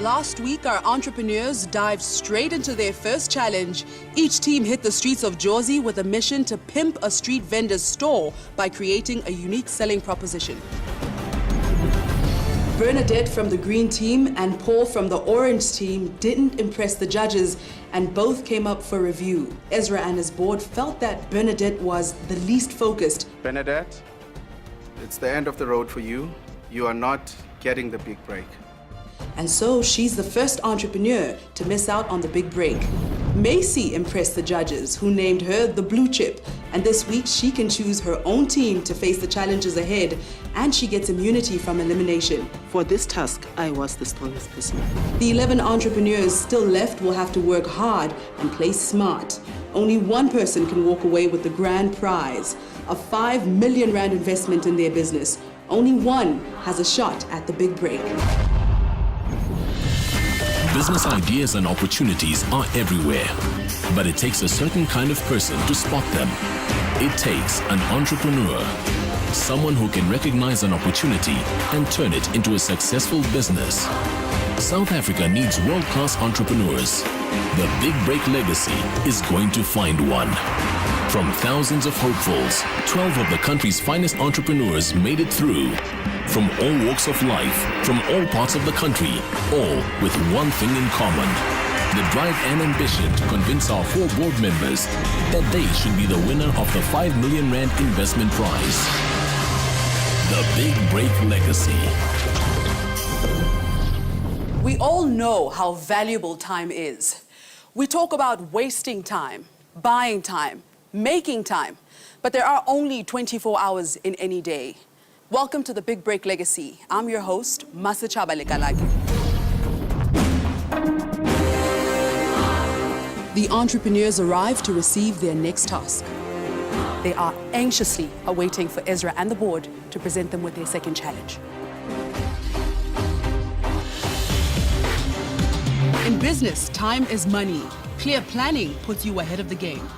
Last week, our entrepreneurs dived straight into their first challenge. Each team hit the streets of Jersey with a mission to pimp a street vendor's store by creating a unique selling proposition. Bernadette from the green team and Paul from the orange team didn't impress the judges, and both came up for review. Ezra and his board felt that Bernadette was the least focused. Bernadette, it's the end of the road for you. You are not getting the big break. And so she's the first entrepreneur to miss out on the big break. Macy impressed the judges, who named her the blue chip. And this week she can choose her own team to face the challenges ahead, and she gets immunity from elimination. For this task, I was the strongest person. The 11 entrepreneurs still left will have to work hard and play smart. Only one person can walk away with the grand prize, a 5 million rand investment in their business. Only one has a shot at the big break. Business ideas and opportunities are everywhere, but it takes a certain kind of person to spot them. It takes an entrepreneur, someone who can recognize an opportunity and turn it into a successful business. South Africa needs world-class entrepreneurs. The Big Break Legacy is going to find one. From thousands of hopefuls, 12 of the country's finest entrepreneurs made it through. From all walks of life, from all parts of the country, all with one thing in common: the drive and ambition to convince our 4 board members that they should be the winner of the 5 million rand investment prize. The Big Break Legacy. We all know how valuable time is. We talk about wasting time, buying time, making time, but there are only 24 hours in any day. Welcome to the Big Break Legacy. I'm your host, Masachaba Lekalagi. The entrepreneurs arrive to receive their next task. They are anxiously awaiting for Ezra and the board to present them with their second challenge. In business, time is money. Clear planning puts you ahead of the game.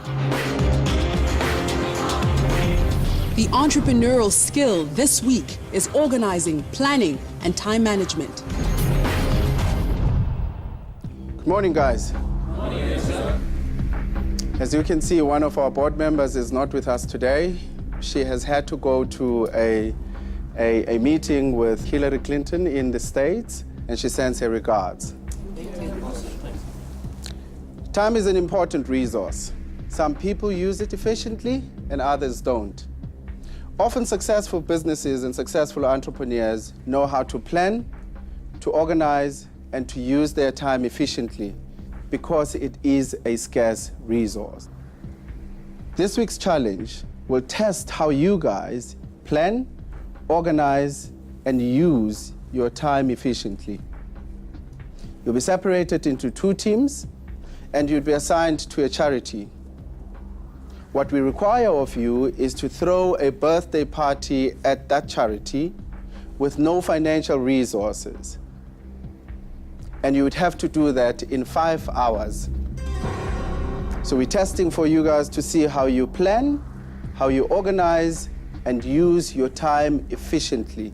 The entrepreneurial skill this week is organizing, planning, and time management. Good morning, guys. Good morning, sir. As you can see, one of our board members is not with us today. She has had to go to a meeting with Hillary Clinton in the States, and she sends her regards. Time is an important resource. Some people use it efficiently and others don't. Often successful businesses and successful entrepreneurs know how to plan, to organize, and to use their time efficiently because it is a scarce resource. This week's challenge will test how you guys plan, organize, and use your time efficiently. You'll be separated into 2 teams, and you'll be assigned to a charity. What we require of you is to throw a birthday party at that charity with no financial resources. And you would have to do that in 5 hours. So we're testing for you guys to see how you plan, how you organize, and use your time efficiently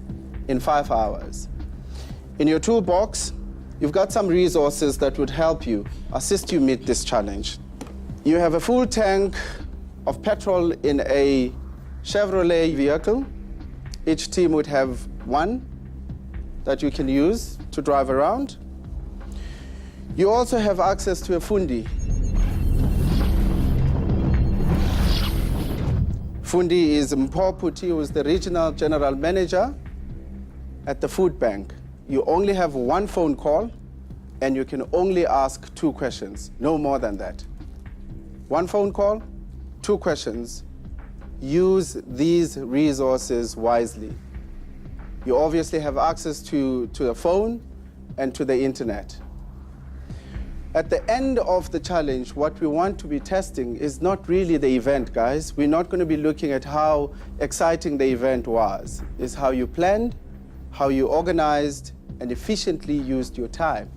in 5 hours. In your toolbox, you've got some resources that would help you, assist you meet this challenge. You have a full tank of petrol in a Chevrolet vehicle. Each team would have 1 that you can use to drive around. You also have access to a fundi. Fundi is Mpho Puti, who is the regional general manager at the food bank. You only have 1 phone call, and you can only ask 2 questions, no more than that. 1 phone call, 2 questions. Use these resources wisely. You obviously have access to a phone and to the internet. At the end of the challenge, what we want to be testing is not really the event, guys. We're not going to be looking at how exciting the event was. It's how you planned, how you organized, and efficiently used your time.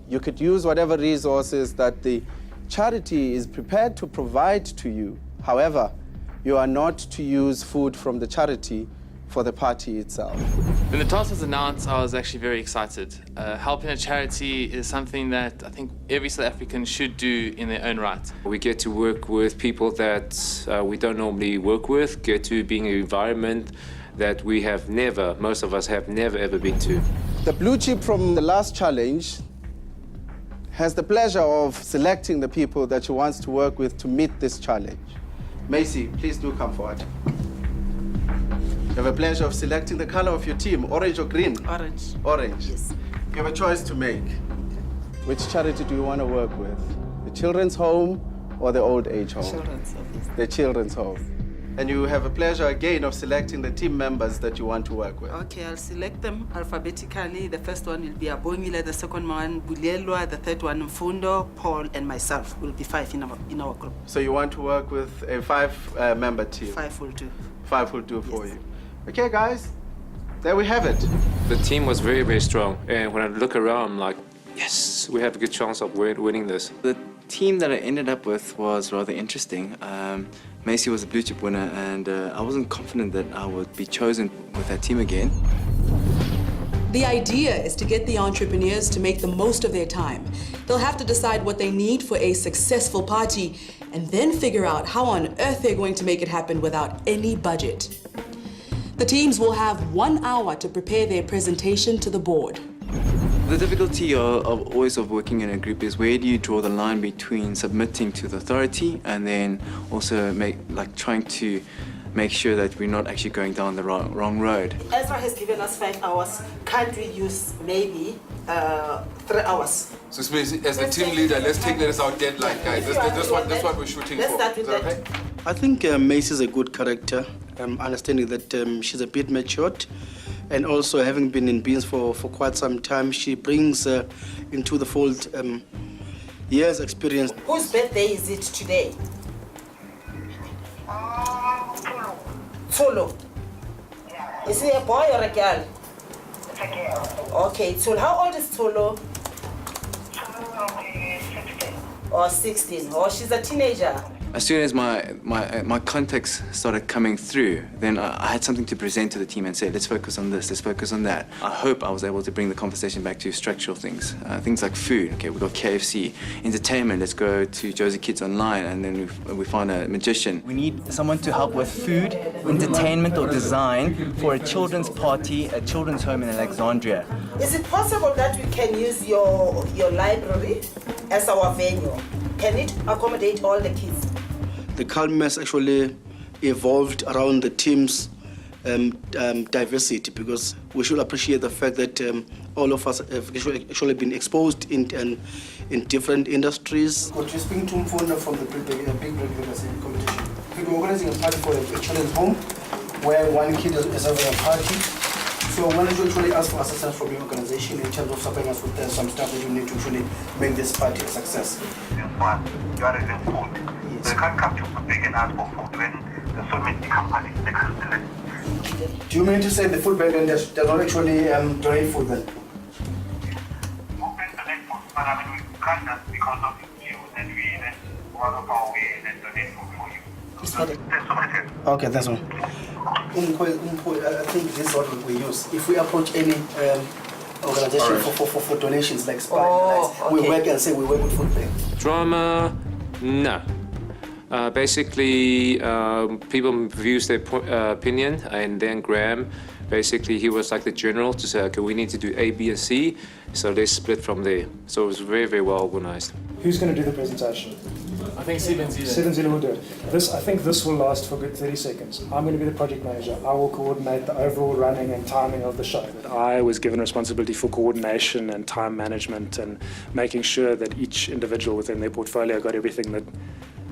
You could use whatever resources that the charity is prepared to provide to you. However, you are not to use food from the charity for the party itself. When the task was announced, I was actually very excited. Helping a charity is something that I think every South African should do in their own right. We get to work with people that we don't normally work with, get to be in an environment that we have never, most of us have never ever been to. The blue chip from the last challenge has the pleasure of selecting the people that she wants to work with to meet this challenge. Macy, please do come forward. You have a pleasure of selecting the color of your team, orange or green? Orange. Orange. Yes. You have a choice to make. Which charity do you want to work with? The children's home or the old age home? Children's, obviously. The children's home. And you have a pleasure again of selecting the team members that you want to work with. Okay, I'll select them alphabetically. The first one will be Abongile, the second one Bulelwa, the third one Mfundo, Paul, and myself. Will be 5 in our group. So you want to work with a 5-member team? 5 will do. 5 will do for you. Okay, guys, there we have it. The team was very, very strong. And when I look around, I'm like, yes, we have a good chance of winning this. The team that I ended up with was rather interesting. Macy was a blue chip winner, and I wasn't confident that I would be chosen with that team again. The idea is to get the entrepreneurs to make the most of their time. They'll have to decide what they need for a successful party and then figure out how on earth they're going to make it happen without any budget. The teams will have 1 hour to prepare their presentation to the board. The difficulty of always of working in a group is where do you draw the line between submitting to the authority and then also trying to make sure that we're not actually going down the wrong road. Ezra has given us 5 hours. Can't we use maybe 3 hours? So as the team leader, let's take this out deadline, guys. This what we're shooting Let's for. start with Is that that. okay? I think Macy is a good character, understanding that she's a bit matured, and also having been in business for quite some time, she brings into the fold years experience. Whose birthday is it today? Tulu. Is he a boy or a girl? It's a girl. Okay, Tulu. How old is Tulu? 16. Or 16. Oh, she's a teenager. As soon as my contacts started coming through, then I had something to present to the team and say, let's focus on this, let's focus on that. I hope I was able to bring the conversation back to structural things. Things like food, okay, we've got KFC. Entertainment, let's go to Josie Kids Online, and then we find a magician. We need someone to help with food, entertainment or design for a children's party, a children's home in Alexandria. Is it possible that we can use your library as our venue? Can it accommodate all the kids? The Calmess actually evolved around the team's diversity, because we should appreciate the fact that all of us have actually been exposed in different industries. We're speaking to Mfundo from the Big Break Legacy competition. We're organizing a party for a children's home where one kid is having a party. So when you actually ask for assistance from your organization in terms of supplying us with some stuff that you need to actually make this party a success. You are in food. Yes. So you can't come to Big and ask for food when there's so many companies next to it. Do you mean to say the food bank does not actually donate food then? You can donate food, but I mean we can't just because of you that we then go out of our way and donate food for you. So there's so many things. Okay, that's one. I think this is what we use. If we approach any organization for donations like Spy, we work and say we work with food bank. Drama, no. Basically, people views their opinion, and then Graham, basically he was like the general to say, okay, we need to do A, B, and C, so they split from there. So it was very, very well organized. Who's going to do the presentation? I think Steven Zila. Steven Zila will do it. I think this will last for a good 30 seconds. I'm going to be the project manager. I will coordinate the overall running and timing of the show. I was given responsibility for coordination and time management and making sure that each individual within their portfolio got everything that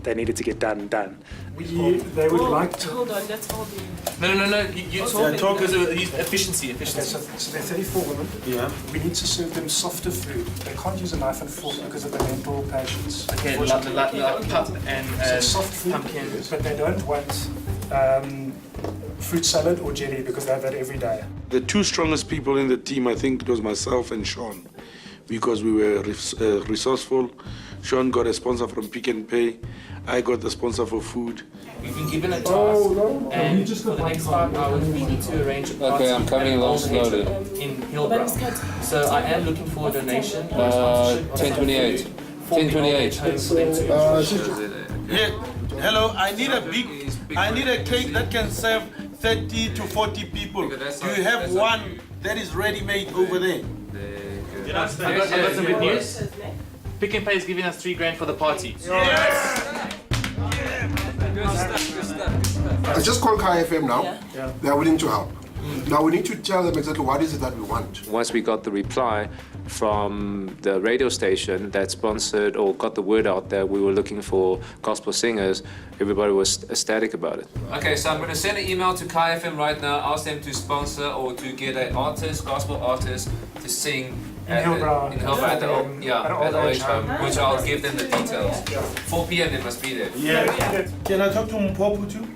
they needed to get done. They would like to... Hold on, let's hold you. No. You talk because efficiency. Okay, so they're 34 women. Yeah. We need to serve them softer food. They can't use a knife and fork because of the mental patients. Okay, like pup and So soft food, pumpkin. but they don't want fruit salad or jelly because they have that every day. The two strongest people in the team, I think it was myself and Sean, because we were resourceful, Sean got a sponsor from Pick and Pay. I got the sponsor for food. We've been given a task, and for the next 5 hours we need to arrange a party. Okay, I'm coming along slowly. In Hillbrow. So I am looking for a donation. 1028. 1028. Yeah. Hello, I need a cake that can serve 30 to 40 people. Do you have one that is ready-made over there? I've got some good news. Pick and Pay is giving us $3,000 for the party. I just called Kai FM now. Yeah. They are willing to help. Now we need to tell them exactly what is it that we want. Once we got the reply from the radio station that sponsored or got the word out that we were looking for gospel singers, everybody was ecstatic about it. Okay, so I'm going to send an email to Kai FM right now, ask them to sponsor or to get an artist, gospel artist, to sing at the OH home, which I'll give them the details. 4 p.m. they must be there. Yeah. Can I talk to Mpopu too?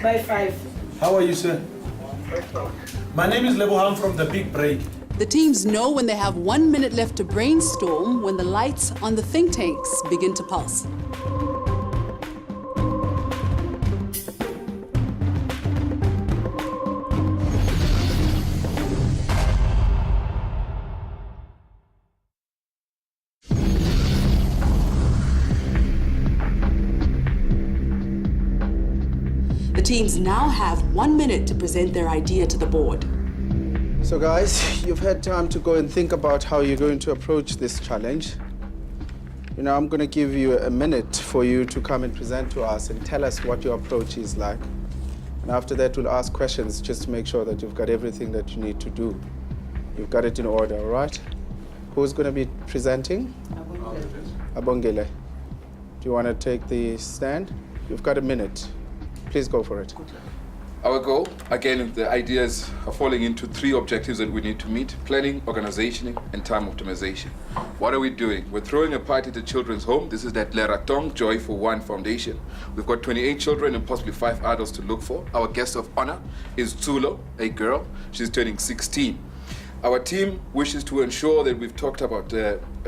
By 5. How are you, sir? My name is Lebo. I'm from the Big Break. The teams know when they have 1 minute left to brainstorm when the lights on the think tanks begin to pulse. The teams now have 1 minute to present their idea to the board. So guys, you've had time to go and think about how you're going to approach this challenge. You know, I'm going to give you a minute for you to come and present to us and tell us what your approach is like. And after that, we'll ask questions just to make sure that you've got everything that you need to do. You've got it in order, all right? Who's going to be presenting? Abongile. Do you want to take the stand? You've got a minute. Please go for it. Our goal, again, the ideas are falling into 3 objectives that we need to meet: planning, organization, and time optimization. What are we doing? We're throwing a party at the children's home. This is that Leratong Joy for One Foundation. We've got 28 children and possibly 5 adults to look for. Our guest of honor is Tsulo, a girl. She's turning 16. Our team wishes to ensure that we've talked about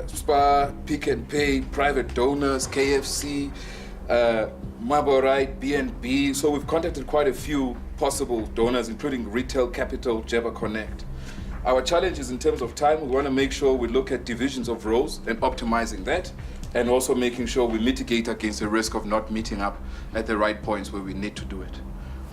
Spa, Pick and Pay, private donors, KFC, Maborite, B&B. So we've contacted quite a few possible donors, including Retail Capital, Jeba Connect. Our challenge is in terms of time. We want to make sure we look at divisions of roles and optimizing that, and also making sure we mitigate against the risk of not meeting up at the right points where we need to do it.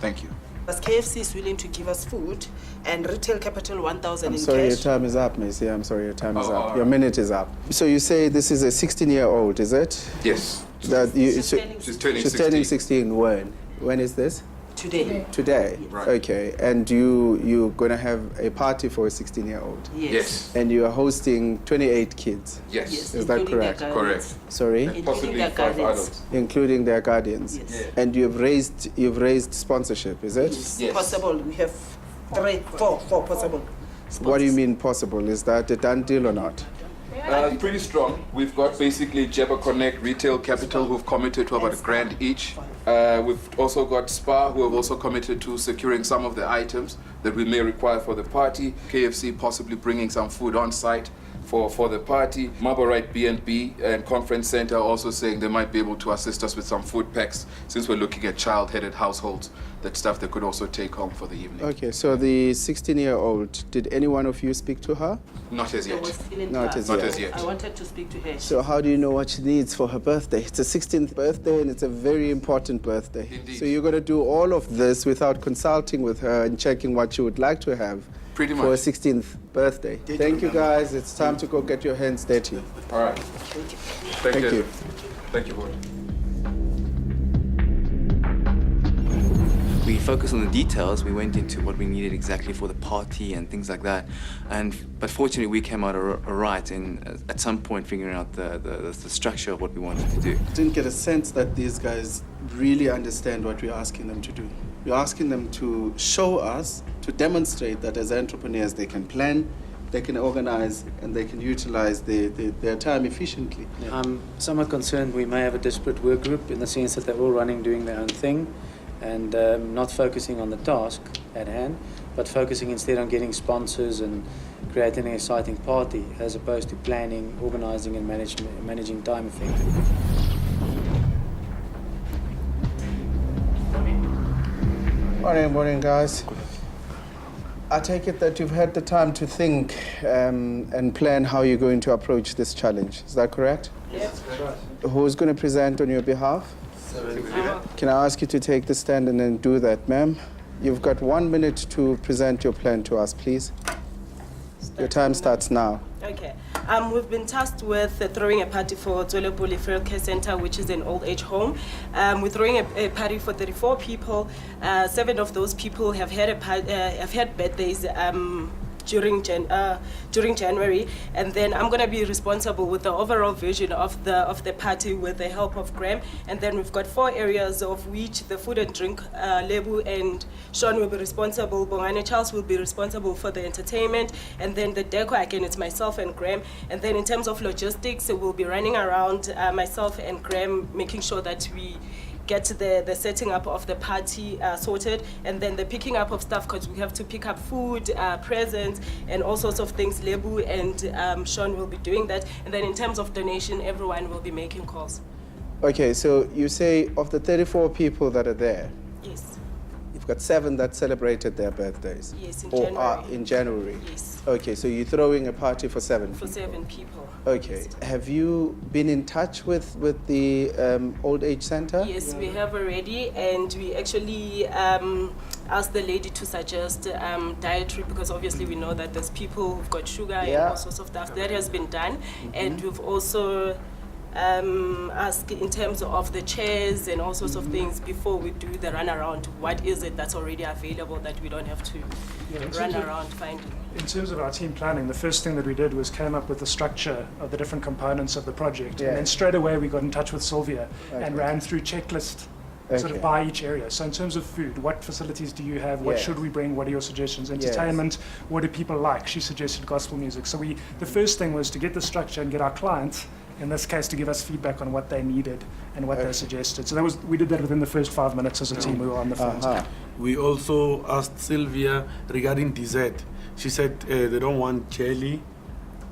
Thank you. As KFC is willing to give us food, and Retail Capital 1,000 in cash. I'm sorry, your time is up, Miss. Yeah, I'm sorry, your time is up. Your minute is up. So you say this is a 16-year-old, is it? Yes. She's turning 16 when? When is this? Today. Today? Right. Okay. And you're going to have a party for a 16-year-old? Yes. And you are hosting 28 kids? Yes. Is that correct? Correct. Sorry? Possibly 5 adults. Including their guardians? Yes. And you've raised sponsorship, is it? Yes. Possible. We have 4 possible. What do you mean possible? Is that a done deal or not? Pretty strong. We've got basically Jeba Connect, Retail Capital, who've committed to about $1,000 each. We've also got Spa, who have also committed to securing some of the items that we may require for the party. KFC possibly bringing some food on site for the party. Maborite B&B and Conference Center also saying they might be able to assist us with some food packs, since we're looking at child-headed households, that stuff they could also take home for the evening. Okay, so the 16-year-old, did any one of you speak to her? Not as yet. Not as yet. I wanted to speak to her. So how do you know what she needs for her birthday? It's a 16th birthday and it's a very important birthday. Indeed. So you're going to do all of this without consulting with her and checking what she would like to have Pretty much. for her 16th birthday. Thank you guys. It's time to go get your hands dirty. All right. Thank you. Thank you, board. We focused on the details. We went into what we needed exactly for the party and things like that. But fortunately, we came out all right in at some point figuring out the structure of what we wanted to do. I didn't get a sense that these guys really understand what we're asking them to do. We're asking them to show us, to demonstrate that as entrepreneurs they can plan, they can organize, and they can utilize their time efficiently. I'm somewhat concerned we may have a disparate work group in the sense that they're all running, doing their own thing, and not focusing on the task at hand, but focusing instead on getting sponsors and creating an exciting party as opposed to planning, organising and managing time effectively. Morning, guys. I take it that you've had the time to think and plan how you're going to approach this challenge. Is that correct? Yes. Who's going to present on your behalf? Can I ask you to take the stand and then do that, ma'am? You've got 1 minute to present your plan to us, please. Your time starts now. Okay. We've been tasked with throwing a party for Zwelopole Frail Care Center, which is an old age home. We're throwing a party for 34 people. 7 of those people have had birthdays during January, and then I'm gonna be responsible with the overall vision of the party with the help of Graham. And then we've got 4 areas, of which the food and drink, Lebu and Sean will be responsible. Bongane Charles will be responsible for the entertainment, and then the decor again it's myself and Graham. And then in terms of logistics, we'll be running around, myself and Graham, making sure that we get the setting up of the party sorted, and then the picking up of stuff, because we have to pick up food, presents, and all sorts of things. Lebu and Sean will be doing that. And then in terms of donation, everyone will be making calls. Okay, so you say of the 34 people that are there, yes, you've got 7 that celebrated their birthdays. Yes, in or January. are in January. Yes. Okay, so you're throwing a party for 7 For people. 7 people. Okay. Have you been in touch with the old age center? Yes, we have already, and we actually asked the lady to suggest dietary, because obviously we know that there's people who've got sugar and all sorts of stuff. That has been done, and we've also ask in terms of the chairs and all sorts of things before we do the run around. What is it that's already available that we don't have to run around finding? In terms of our team planning, the first thing that we did was came up with the structure of the different components of the project. And then straight away we got in touch with Sylvia and ran through checklist sort of by each area. So in terms of food, what facilities do you have? What should we bring? What are your suggestions? Entertainment, what do people like? She suggested gospel music. So the first thing was to get the structure and get our clients, in this case, to give us feedback on what they needed and what they suggested. So we did that within the first 5 minutes as a team. We were on the phone. We also asked Sylvia regarding dessert. She said they don't want jelly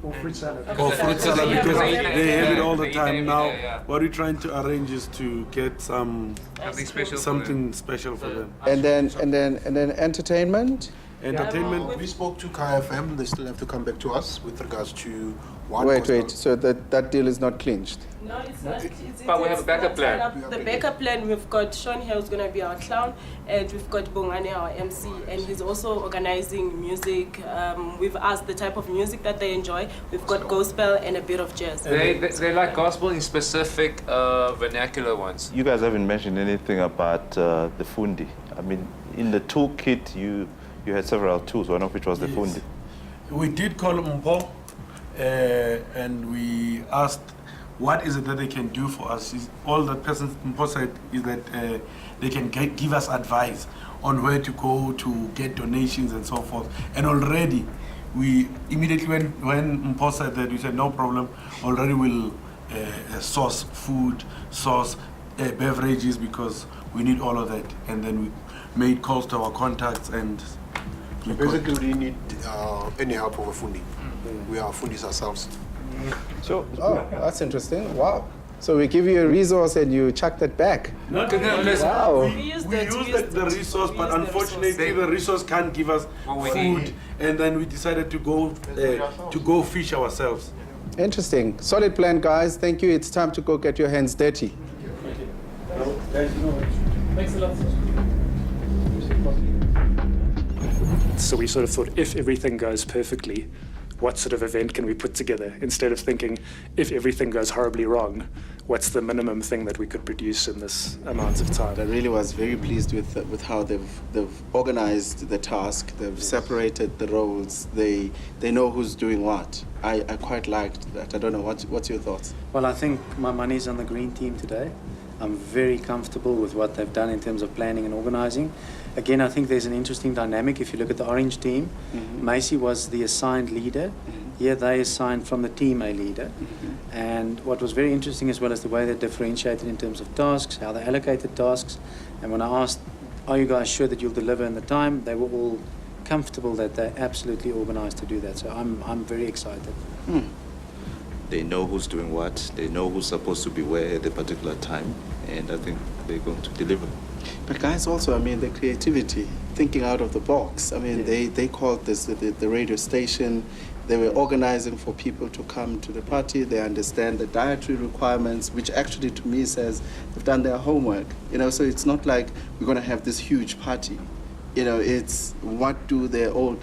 or fruit salad. Or fruit salad because they have it all the time now. What we're trying to arrange is to get something special for them. And then entertainment. Entertainment. We spoke to KFM. They still have to come back to us with regards to what. Wait. So that deal is not clinched. No, it's not. But we have a backup plan. The backup plan, we've got Sean here, who's going to be our clown, and we've got Bongane, our MC, and he's also organizing music. We've asked the type of music that they enjoy. We've got gospel and a bit of jazz. They like gospel in specific vernacular ones. You guys haven't mentioned anything about the fundi. I mean, in the toolkit, you had several tools, one of which was the fundi. We did call Mpo, and we asked what is it that they can do for us. All that person Mpo said is that they can give us advice on where to go to get donations and so forth. And already, we immediately when Mpo said that, we said no problem. Already we'll source food, source beverages, because we need all of that. And then we made calls to our contacts, and basically we didn't need any help of a fundi. We are fundis ourselves. So, that's interesting. Wow. So we give you a resource and you chuck that back. Wow. We use the resource, but unfortunately the resource can't give us food, and then we decided to go fish ourselves. Interesting. Solid plan, guys. Thank you. It's time to go get your hands dirty. Thanks a lot. So we sort of thought, if everything goes perfectly, what sort of event can we put together? Instead of thinking, if everything goes horribly wrong, what's the minimum thing that we could produce in this amount of time? I really was very pleased with how they've organized the task. They've separated the roles. They know who's doing what. I quite liked that. I don't know, what's your thoughts? Well, I think my money's on the green team today. I'm very comfortable with what they've done in terms of planning and organizing. Again, I think there's an interesting dynamic. If you look at the orange team, Macy was the assigned leader. Here they assigned from the team a leader. And what was very interesting as well is the way they differentiated in terms of tasks, how they allocated tasks. And when I asked, are you guys sure that you'll deliver in the time, they were all comfortable that they're absolutely organised to do that. So I'm very excited. They know who's doing what, they know who's supposed to be where at a particular time, and I think they're going to deliver. But guys, also, I mean, the creativity, thinking out of the box. I mean, they called this the radio station. They were organizing for people to come to the party. They understand the dietary requirements, which actually to me says they've done their homework. You know, so it's not like we're going to have this huge party. You know, it's what do the old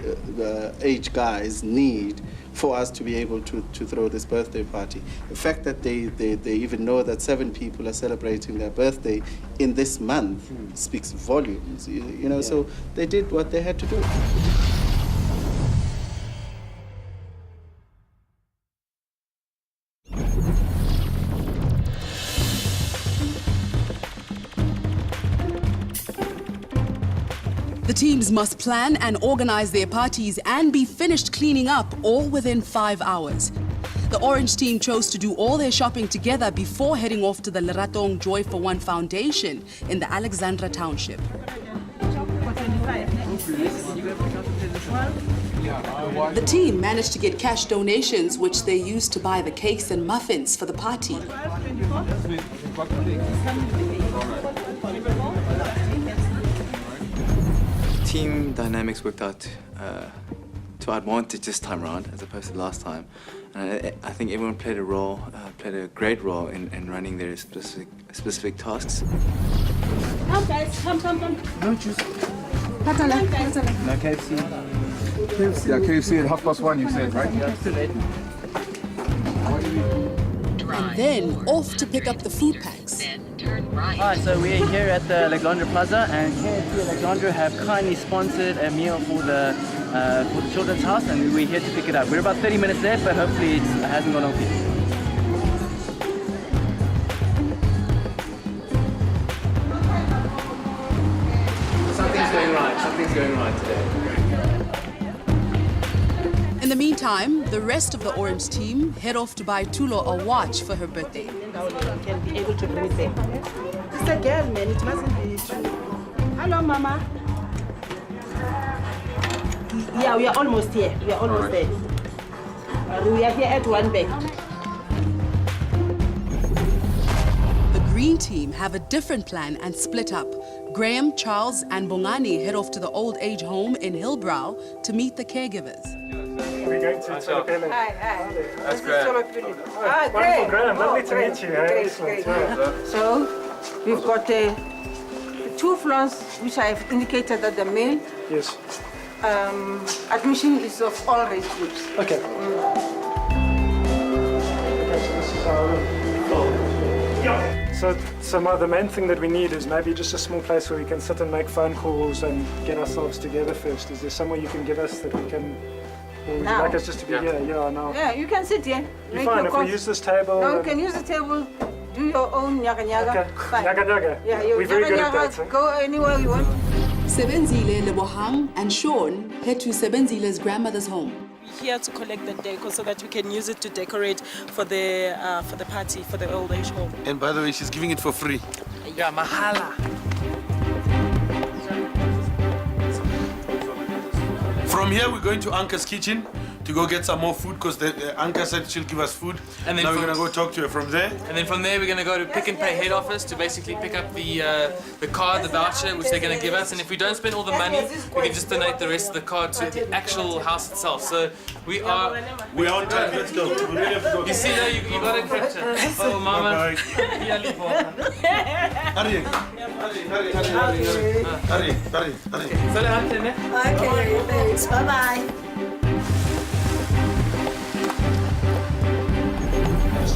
age guys need for us to be able to throw this birthday party. The fact that they even know that 7 people are celebrating their birthday in this month speaks volumes. You know, so they did what they had to do. The teams must plan and organize their parties and be finished cleaning up all within 5 hours. The Orange team chose to do all their shopping together before heading off to the Leratong Joy for One Foundation in the Alexandra Township. The team managed to get cash donations, which they used to buy the cakes and muffins for the party. Team dynamics worked out to our advantage this time around as opposed to last time. And I think everyone played a great role in running their specific tasks. Come guys, come. No juice. No KFC. Yeah, KFC at 1:30 you said, right? And then off to pick up the food packs. Alright, so we're here at the Alexandra Plaza, and KFC Alexandra have kindly sponsored a meal for the children's house, and we're here to pick it up. We're about 30 minutes late, but hopefully it hasn't gone off yet. Something's going right today. In the meantime, the rest of the Orange team head off to buy Tulo a watch for her birthday. Can be able to bring it back. It's a girl, man. It mustn't be true. Hello, Mama. Yeah, we are almost here. We are almost there. We are here at one bag. The Green team have a different plan and split up. Graham, Charles, and Bongani head off to the old age home in Hillbrow to meet the caregivers. We're going to Tsolopele. Hi. That's Graham. Ah, Wonderful, Graham. Lovely to meet you. Great. So, we've got 2 floors, which I've indicated at the mail. Yes. Admission is of all age groups. Okay. So the main thing that we need is maybe just a small place where we can sit and make phone calls and get ourselves together first. Is there somewhere you can give us that we can, or would you like us just to be here? Yeah, now. Yeah, you can sit here. You're fine if we use this table. No, you can use the table, do your own nyaga-nyaga. Okay. Fine. Nyaga-nyaga. Yeah, you We're very good at that. nyaga-nyaga, go anywhere you want. Sebenzile, Lebohang, and Sean head to Sebenzile's grandmother's home. Here to collect the decor so that we can use it to decorate for the party, for the old age home. And by the way, she's giving it for free. Yeah, mahala. From here, we're going to Anka's kitchen to go get some more food because Anka said she'll give us food. And then now we're going to go talk to her from there. And then from there, we're going to go to Pick and Pay head office to basically pick up the card, the voucher, which they're going to give us. And if we don't spend all the money, we can just donate the rest of the card to the actual house itself. So we are on time. Let's go. We really have to go. You see there, you got a capture. Oh, mama. Okay, thanks. Bye-bye.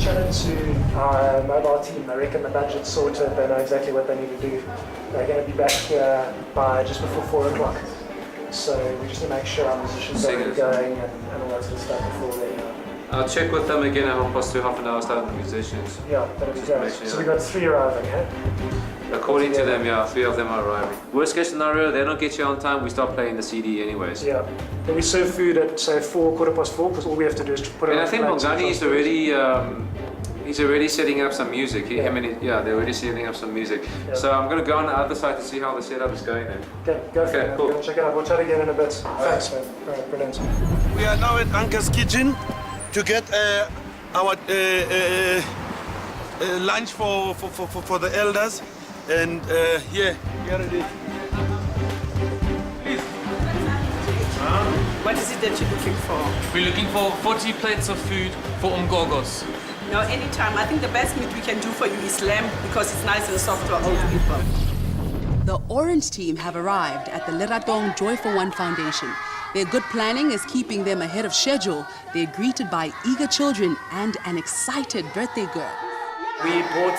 Chatting to our mobile team. I reckon the budget's sorted. They know exactly what they need to do. They're going to be back here by just before 4 o'clock. So we just need to make sure our musicians are going and all that sort of stuff before they. I'll check with them again at 2:30, half an hour start with the musicians. Yeah, that'll be great. So we got 3 arriving, eh? According to them, yeah, 3 of them are arriving. Worst case scenario, they don't get you on time, we start playing the CD anyways. Yeah. Then we serve food at say 4, 4:15, because all we have to do is put it on. And I think Bongani is already He's already setting up some music. They're already setting up some music. Yeah. So I'm going to go on the other side to see how the setup is going then. Okay, go for it. Cool. Go check it out. We'll chat again in a bit. Thanks, man. All right, brilliant. We are now at Uncle's kitchen to get our lunch for the elders. And here it is. What is it that you're looking for? We're looking for 40 plates of food for umgogos. No, anytime. I think the best meat we can do for you is lamb because it's nice and soft for old people. The Orange team have arrived at the Leratong Joy for One Foundation. Their good planning is keeping them ahead of schedule. They're greeted by eager children and an excited birthday girl. We bought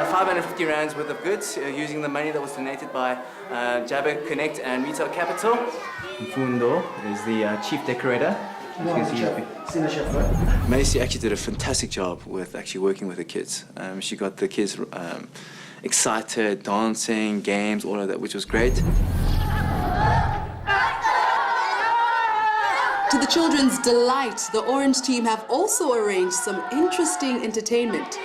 550 rands worth of goods using the money that was donated by Jabba Connect and Retail Capital. Mfundo is the chief decorator. Senior chef, right? Macy actually did a fantastic job with actually working with the kids. She got the kids excited, dancing, games, all of that, which was great. To the children's delight, the Orange team have also arranged some interesting entertainment.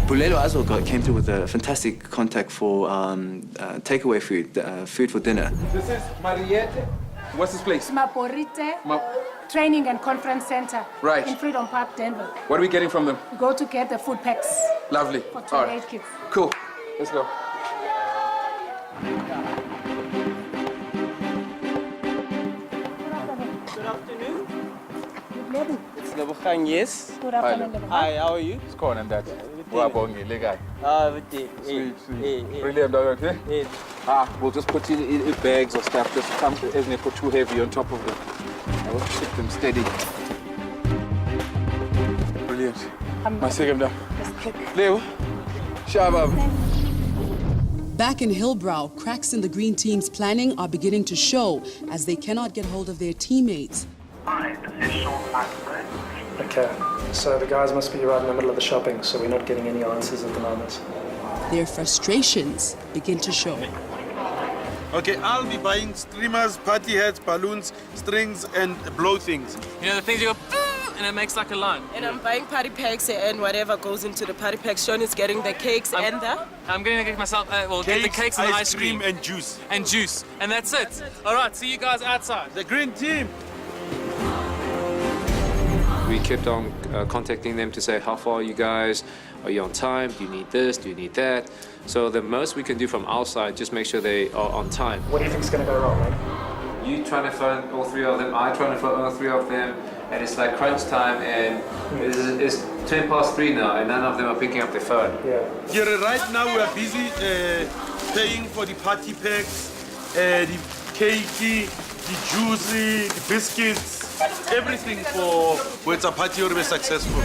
Bulelo as well came through with a fantastic contact for takeaway food, food for dinner. This is Mariette. What's this place? Maporite Training and Conference Center. Right. In Freedom Park, Denver. What are we getting from them? We go to get the food packs. Lovely. For All 28 right. kids. Cool. Let's go. Good afternoon. Good morning. It's Lebogang, yes. Good afternoon, Lebogang. Hi, how are you? It's going and that. Sweet. Brilliant, okay? We'll just put in bags or stuff. Just come as they put too heavy on top of them. I will keep them steady. Brilliant. Leo, Shabab. Back in Hillbrow, cracks in the Green team's planning are beginning to show as they cannot get hold of their teammates. Okay, so the guys must be right in the middle of the shopping, so we're not getting any answers at the moment. Their frustrations begin to show. Okay, I'll be buying streamers, party hats, balloons, strings, and blow things. You know, the things you go, and it makes like a line. And I'm buying party packs and whatever goes into the party packs. Sean is getting the cakes and the... I'm going to get myself, get the cakes and the ice cream. And juice. And juice. And that's it. All right, see you guys outside. The Green team. We kept on contacting them to say, how far are you guys? Are you on time? Do you need this? Do you need that? So the most we can do from our side, just make sure they are on time. What do you think is going to go wrong, man? You trying to phone all three of them, I trying to phone all three of them, and it's like crunch time, and it's 3:10 now, and none of them are picking up their phone. Yeah. Here, right now, we are busy paying for the party packs, the cake, the juicy, the biscuits, everything for when it's a party or be successful.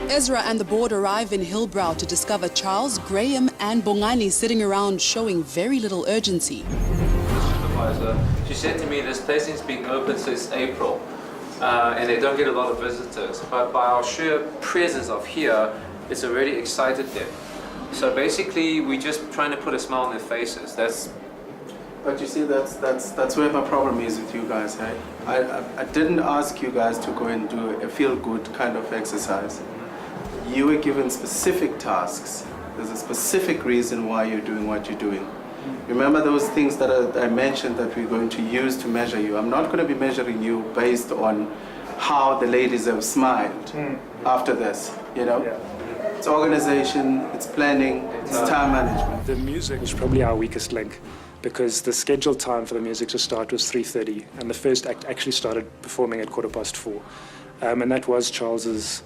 Ezra and the board arrive in Hillbrow to discover Charles, Graham, and Bongani sitting around showing very little urgency. Supervisor, she said to me this place has been open since April, and they don't get a lot of visitors. But by our sheer presence of here, it's already excited them. So basically, we're just trying to put a smile on their faces. But you see, that's where my problem is with you guys, hey? I didn't ask you guys to go and do a feel-good kind of exercise. You were given specific tasks. There's a specific reason why you're doing what you're doing. Remember those things that I mentioned that we're going to use to measure you. I'm not going to be measuring you based on how the ladies have smiled after this, you know? Yeah. It's organization, it's planning, it's time management. The music is probably our weakest link, because the scheduled time for the music to start was 3:30, and the first act actually started performing at 4:15. And that was Charles's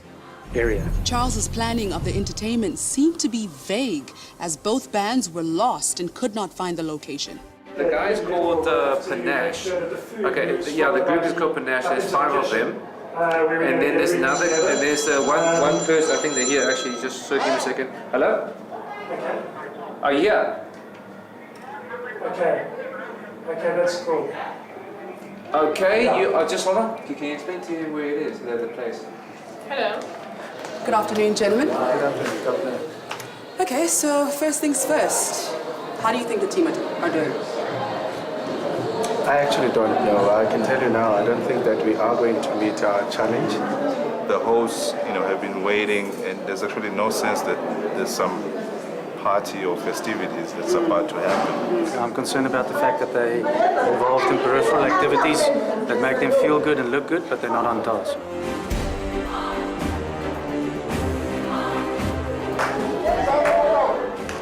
area. Charles's planning of the entertainment seemed to be vague, as both bands were lost and could not find the location. The guy's called Panache. Okay, yeah, the group is called Panache. There's 5 of them. And then there's another, and there's one person, I think they're here actually, just so give me a second. Hello? Are you here? Okay, that's cool. Okay, you just hold on. Can you explain to him where it is, the place? Hello. Good afternoon, gentlemen. Good afternoon. Okay, so first things first. How do you think the team are doing? I actually don't know. I can tell you now, I don't think that we are going to meet our challenge. The hosts, have been waiting, and there's actually no sense that there's some party or festivities that's about to happen. I'm concerned about the fact that they're involved in peripheral activities that make them feel good and look good, but they're not on task.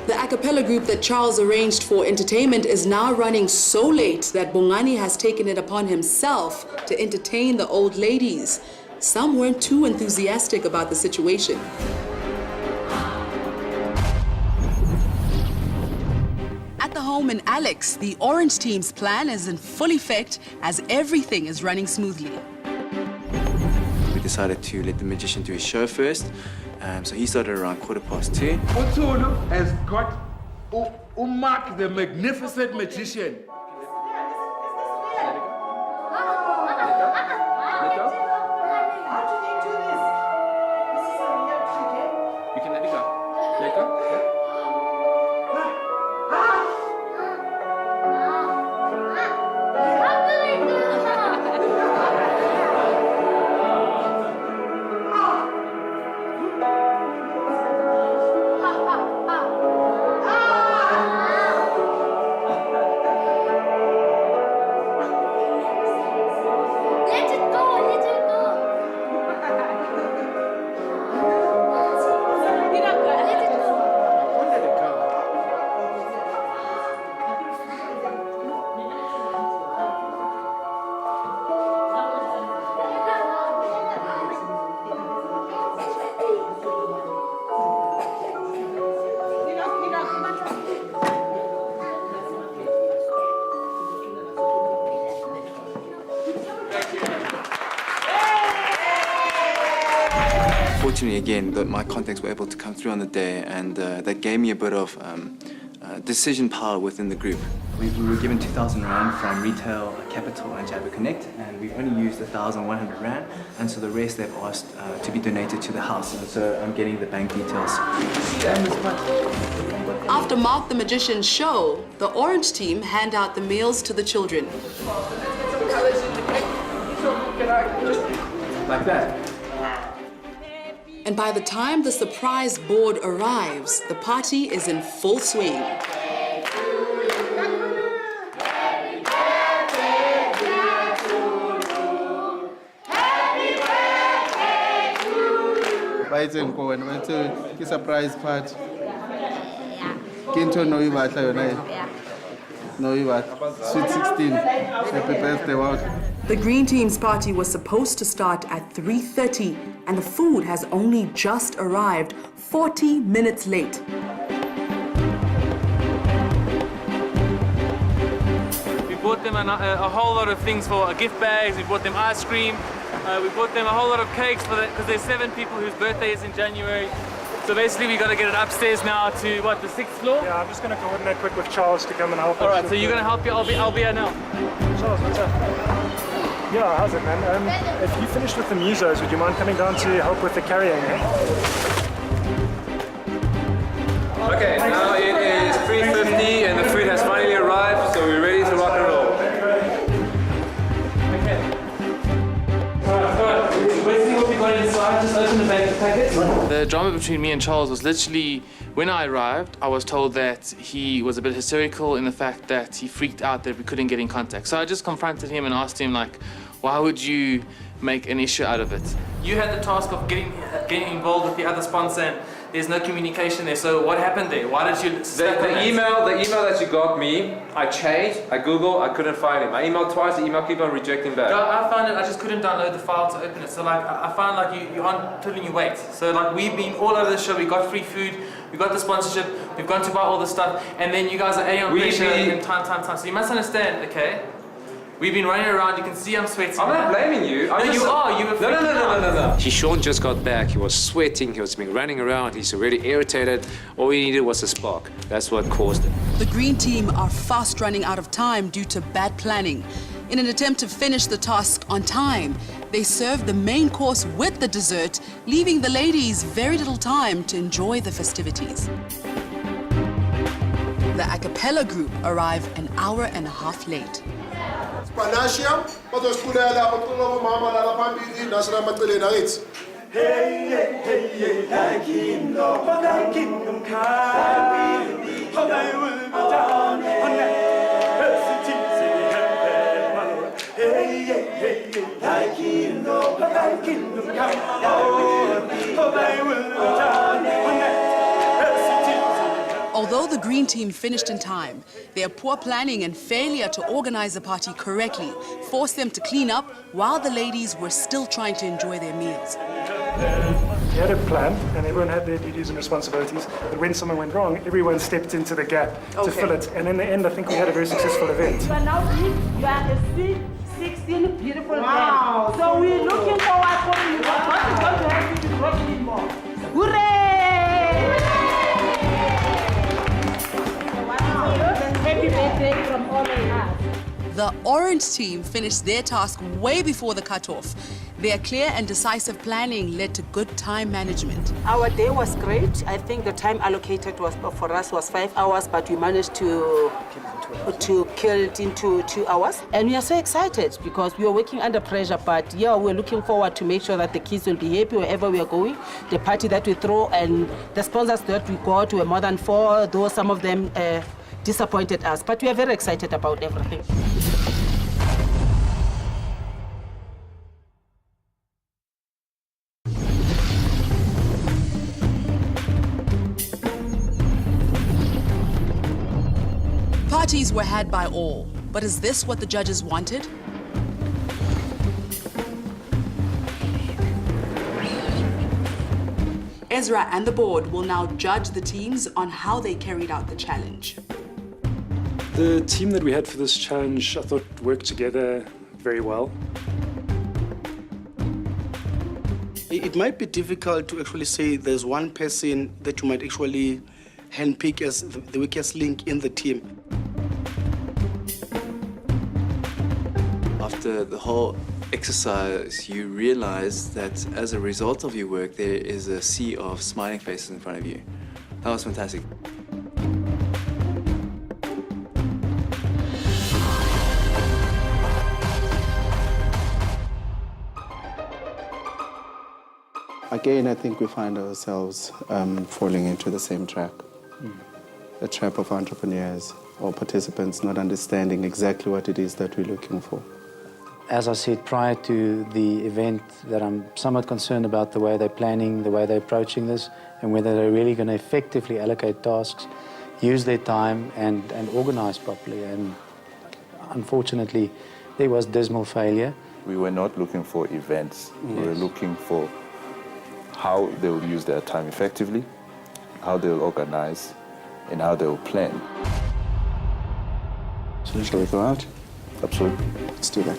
The a cappella group that Charles arranged for entertainment is now running so late that Bongani has taken it upon himself to entertain the old ladies. Some weren't too enthusiastic about the situation. At the home in Alex, the Orange team's plan is in full effect as everything is running smoothly. We decided to let the magician do his show first. So he started around 2:15. Otsolo has got Mark the magnificent magician. You can let it go. Let it go. Fortunately, again, my contacts were able to come through on the day, and that gave me a bit of decision power within the group. We were given 2,000 Rand from Retail, Capital and Jabber Connect, and we've only used 1,100 Rand, and so the rest they've asked to be donated to the house. And so I'm getting the bank details. After Mark the Magician's show, the Orange team hand out the meals to the children. Like that. And by the time the surprise board arrives, the party is in full swing. It's a surprise party. Kinto no Sweet 16. Happy birthday, wow. The Green Team's party was supposed to start at 3:30, and the food has only just arrived 40 minutes late. We bought them a whole lot of things for gift bags. We bought them ice cream. We bought them a whole lot of cakes because there's 7 people whose birthday is in January. So basically, we got to get it upstairs now to what, the 6th floor? Yeah, I'm just going to coordinate quick with Charles to come and help us. All right, so you're going to help me. I'll be here now. Charles, what's up? Yeah, how's it, man? If you finished with the musos, would you mind coming down to help with the carrying? Okay, now it is 3:50 and the food has finally arrived, so we're ready to rock and roll. The drama between me and Charles was literally, when I arrived, I was told that he was a bit hysterical in the fact that he freaked out that we couldn't get in contact. So I just confronted him and asked him, like, why would you make an issue out of it? You had the task of getting involved with the other sponsor, and there's no communication there. So what happened there? Why did you... The email that you got me, I changed, I Googled, I couldn't find it. I emailed twice, the email keep on rejecting back. I found it, I just couldn't download the file to open it. So like, I found like you aren't telling you wait. So like, we've been all over the show, we got free food, we got the sponsorship, we've gone to buy all the stuff, and then you guys are A on pressure and time. So you must understand, okay? We've been running around, you can see I'm sweating. I'm not blaming you. No, you are, you were freaking out. No. Sean just got back, he was sweating, he was been running around, he's already irritated. All he needed was a spark. That's what caused it. The Green Team are fast running out of time due to bad planning. In an attempt to finish the task on time, they served the main course with the dessert, leaving the ladies very little time to enjoy the festivities. The a cappella group arrived an hour and a half late. Panashia, bazosiculela bacula bomama lala phambili nasina amaceleni akithi. Hey, hey, hey, hey, thy kingdom come, thy kingdom come. Oh, thy will be done on earth as it is in heaven, my Lord. Hey, hey, hey, hey, thy kingdom come, thy kingdom come. Oh, thy will be done on earth as it is in heaven. Although the green team finished in time, their poor planning and failure to organize the party correctly forced them to clean up while the ladies were still trying to enjoy their meals. We had a plan, and everyone had their duties and responsibilities, but when something went wrong, everyone stepped into the gap to fill it, and in the end, I think we had a very successful event. You are now big, you are a sweet, 16 beautiful wow. Men. So we're looking forward for you. What is going to help you to grow even more? Hooray! Happy birthday from all of us. The orange team finished their task way before the cutoff. Their clear and decisive planning led to good time management. Our day was great. I think the time allocated for us was 5 hours, but we managed to kill it into 2 hours. And we are so excited because we are working under pressure, but yeah, we're looking forward to make sure that the kids will be happy wherever we are going. The party that we throw and the sponsors that we got were more than 4, though some of them disappointed us, but we are very excited about everything. Parties were had by all, but is this what the judges wanted? Ezra and the board will now judge the teams on how they carried out the challenge. The team that we had for this challenge, I thought, worked together very well. It might be difficult to actually say there's one person that you might actually handpick as the weakest link in the team. After the whole exercise, you realize that as a result of your work, there is a sea of smiling faces in front of you. That was fantastic. Again, I think we find ourselves falling into the same trap. The trap of entrepreneurs or participants not understanding exactly what it is that we're looking for. As I said prior to the event, that I'm somewhat concerned about the way they're planning, the way they're approaching this, and whether they're really going to effectively allocate tasks, use their time, and organize properly. And unfortunately, there was dismal failure. We were not looking for events. We were looking for how they will use their time effectively, how they will organize, and how they will plan. So shall we go out? Absolutely. Let's do that.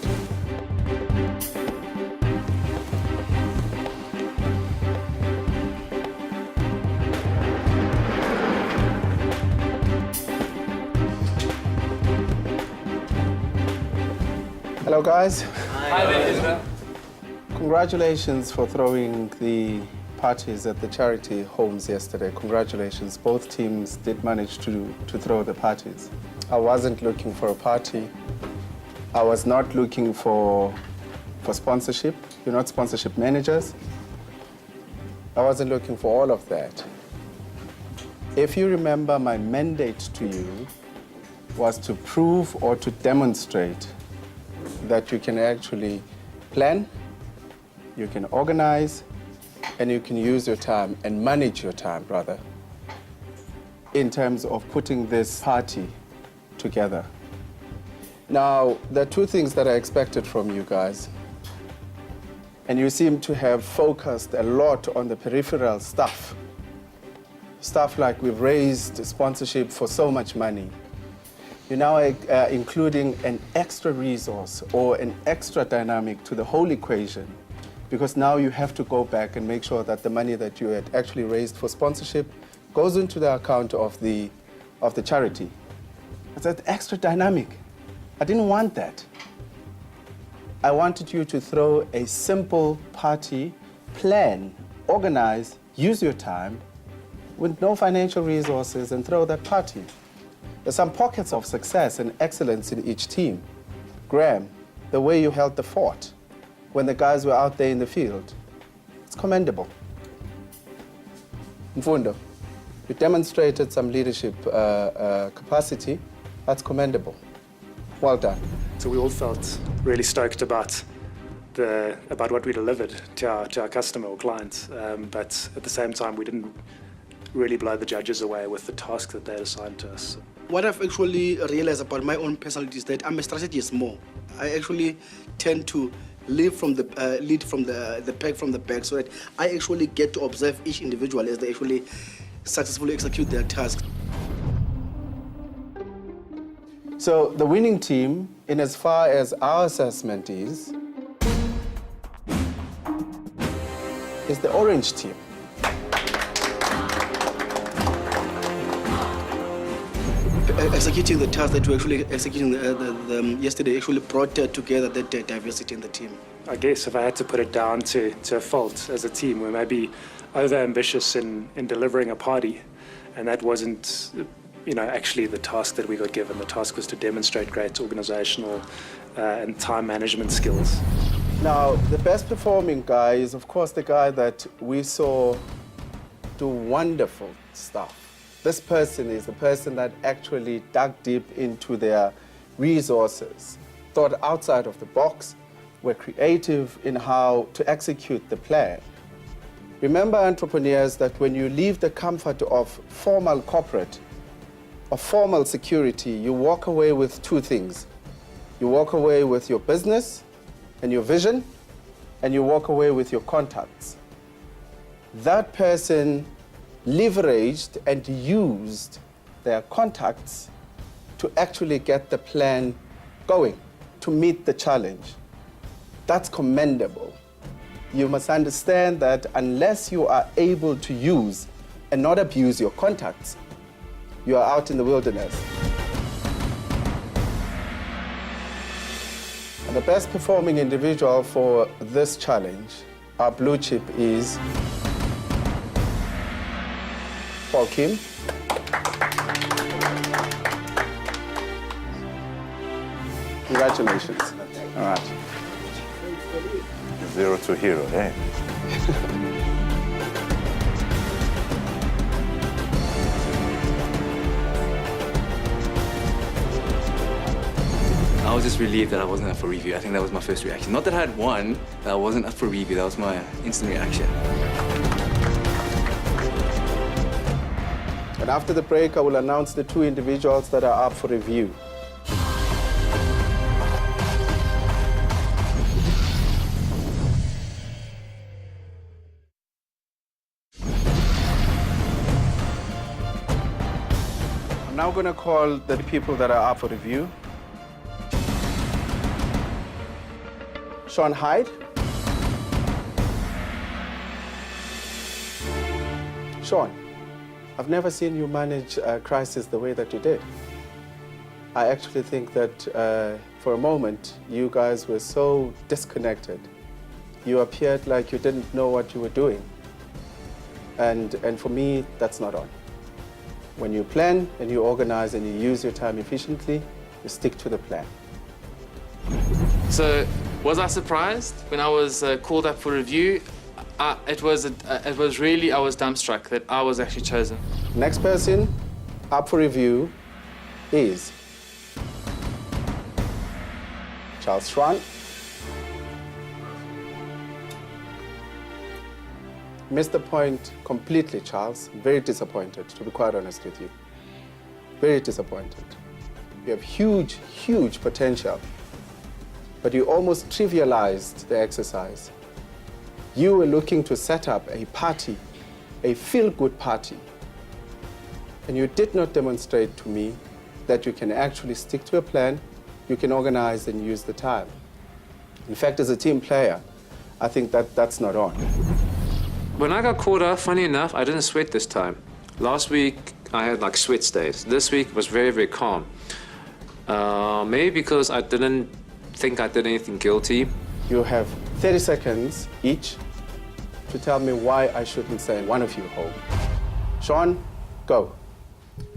Hello, guys. Hi there, Ezra. Congratulations for throwing the parties at the charity homes yesterday. Congratulations. Both teams did manage to throw the parties. I wasn't looking for a party. I was not looking for sponsorship. You're not sponsorship managers. I wasn't looking for all of that. If you remember, my mandate to you was to prove or to demonstrate that you can actually plan, you can organize, and you can use your time and manage your time, rather, in terms of putting this party together. Now, there are two things that I expected from you guys. And you seem to have focused a lot on the peripheral stuff. Stuff like we've raised sponsorship for so much money. You're now including an extra resource or an extra dynamic to the whole equation, because now you have to go back and make sure that the money that you had actually raised for sponsorship goes into the account of the charity. It's that extra dynamic. I didn't want that. I wanted you to throw a simple party, plan, organize, use your time with no financial resources and throw that party. There's some pockets of success and excellence in each team. Graham, the way you held the fort when the guys were out there in the field, it's commendable. Mfundo, you demonstrated some leadership capacity. That's commendable. Well done. So we all felt really stoked about what we delivered to our customer or clients, but at the same time we didn't really blow the judges away with the task that they had assigned to us. What I've actually realized about my own personality is that I'm a strategist more. I actually tend to lead from the pack from the back, so that I actually get to observe each individual as they actually successfully execute their task. So the winning team, in as far as our assessment is the orange team. Executing the task that we actually executing yesterday actually brought together that diversity in the team. I guess if I had to put it down to a fault as a team, we're maybe over-ambitious in delivering a party, and that wasn't actually the task that we got given. The task was to demonstrate great organizational and time management skills. Now, the best performing guy is, of course, the guy that we saw do wonderful stuff. This person is the person that actually dug deep into their resources, thought outside of the box, were creative in how to execute the plan. Remember, entrepreneurs, that when you leave the comfort of formal corporate or formal security, you walk away with two things. You walk away with your business and your vision, and you walk away with your contacts. That person leveraged and used their contacts to actually get the plan going, to meet the challenge. That's commendable. You must understand that unless you are able to use and not abuse your contacts, you are out in the wilderness. And the best performing individual for this challenge, our blue chip, is Paul Kim. Congratulations. All right. 0 to hero, eh? I was just relieved that I wasn't up for review. I think that was my first reaction. Not that I had won, that I wasn't up for review. That was my instant reaction. And after the break, I will announce the two individuals that are up for review. I'm now going to call the people that are up for review. Sean Hyde. Sean, I've never seen you manage a crisis the way that you did. I actually think that for a moment, you guys were so disconnected. You appeared like you didn't know what you were doing. And for me, that's not on. When you plan and you organize and you use your time efficiently, you stick to the plan. So, was I surprised when I was called up for review? It was really, I was dumbstruck that I was actually chosen. Next person up for review is Charles Schwan. Missed the point completely, Charles. Very disappointed, to be quite honest with you. Very disappointed. You have huge, huge potential, but you almost trivialized the exercise. You were looking to set up a party, a feel-good party, and you did not demonstrate to me that you can actually stick to a plan, you can organize and use the time. In fact, as a team player, I think that that's not on. When I got caught up, funny enough, I didn't sweat this time. Last week, I had like sweat stains. This week was very, very calm. Maybe because I didn't think I did anything guilty. You have 30 seconds each to tell me why I shouldn't send one of you home. Sean, go.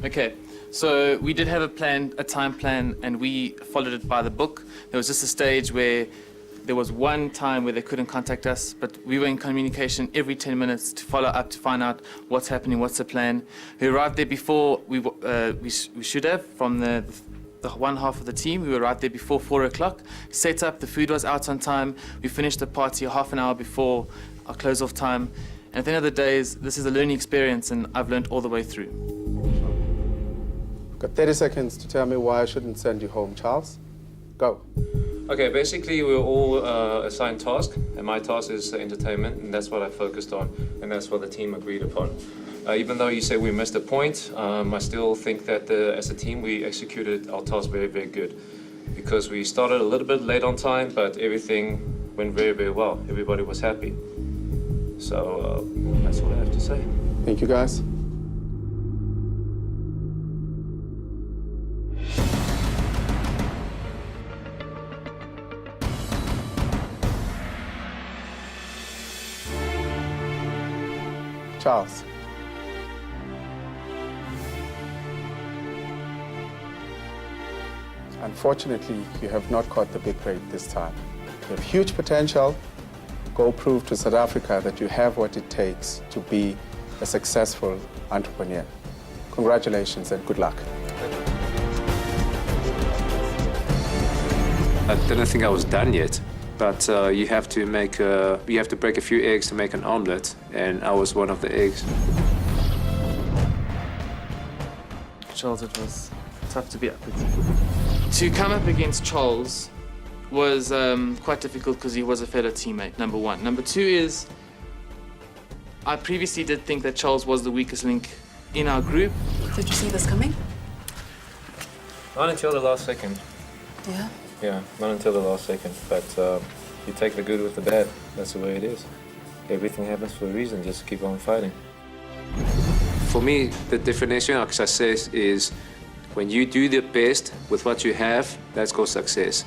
Okay, So we did have a plan, a time plan, and we followed it by the book. There was just a stage where there was one time where they couldn't contact us, but we were in communication every 10 minutes to follow up, to find out what's happening, what's the plan. We arrived there before we should have, from the one half of the team. We arrived there before 4 o'clock, set up, the food was out on time. We finished the party half an hour before our close-off time. And at the end of the day, this is a learning experience, and I've learned all the way through. Got 30 seconds to tell me why I shouldn't send you home, Charles. Go. Okay, basically we were all assigned tasks, and my task is entertainment, and that's what I focused on, and that's what the team agreed upon. Even though you say we missed a point, I still think that as a team we executed our task very, very good. Because we started a little bit late on time, but everything went very, very well. Everybody was happy. So that's what I have to say. Thank you, guys. Charles. Unfortunately, you have not caught the big break this time. You have huge potential. Go prove to South Africa that you have what it takes to be a successful entrepreneur. Congratulations and good luck. I didn't think I was done yet, but you have to break a few eggs to make an omelette, and I was one of the eggs. Charles, it was tough to be up against. To come up against Charles was quite difficult because he was a fellow teammate, number one. Number two is, I previously did think that Charles was the weakest link in our group. Did you see this coming? Not until the last second. Yeah? Yeah, not until the last second. But you take the good with the bad. That's the way it is. Everything happens for a reason. Just keep on fighting. For me, the definition of success is when you do the best with what you have, that's called success.